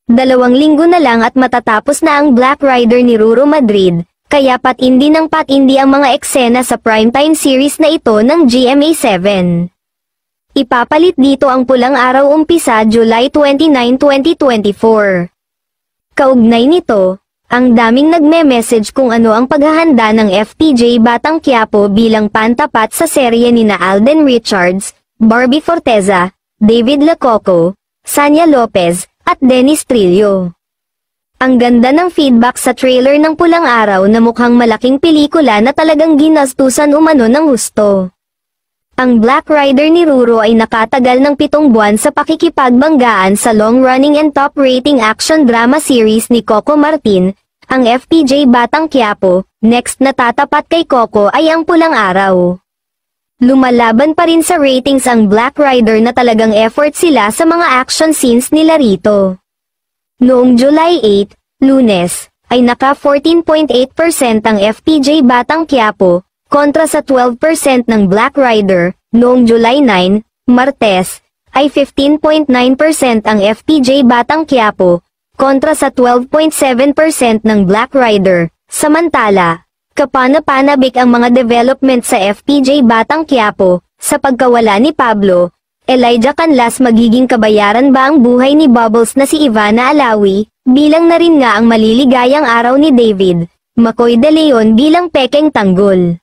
2 linggo na lang at matatapos na ang Black Rider ni Ruro Madrid, kaya patindi ng patindi ang mga eksena sa primetime series na ito ng GMA7. Ipapalit dito ang pulang araw umpisa July 29, 2024. Kaugnay nito, ang daming nagme-message kung ano ang paghahanda ng FPJ Batang Quiapo bilang pantapat sa serye nina Alden Richards, Barbie Forteza, David Lococo, Sanya Lopez, at Dennis Trillo. Ang ganda ng feedback sa trailer ng Pulang Araw na mukhang malaking pelikula na talagang ginastusan umano ng husto. Ang Black Rider ni Ruro ay nakatagal ng 7 buwan sa pakikipagbanggaan sa long-running and top-rating action drama series ni Coco Martin, ang FPJ Batang Quiapo. Next na tatapat kay Coco ay ang Pulang Araw. Lumalaban pa rin sa ratings ang Black Rider na talagang effort sila sa mga action scenes nila rito. Noong July 8, Lunes, ay naka 14.8% ang FPJ Batang Quiapo, kontra sa 12% ng Black Rider. Noong July 9, Martes, ay 15.9% ang FPJ Batang Quiapo, kontra sa 12.7% ng Black Rider. Samantala, kapana-panabik ang mga development sa FPJ Batang Quiapo, sa pagkawala ni Pablo, Elijah Canlas. Magiging kabayaran ba ang buhay ni Bubbles na si Ivana Alawi, bilang na rin nga ang maliligayang araw ni David, McCoy de Leon bilang Pekeng Tanggol.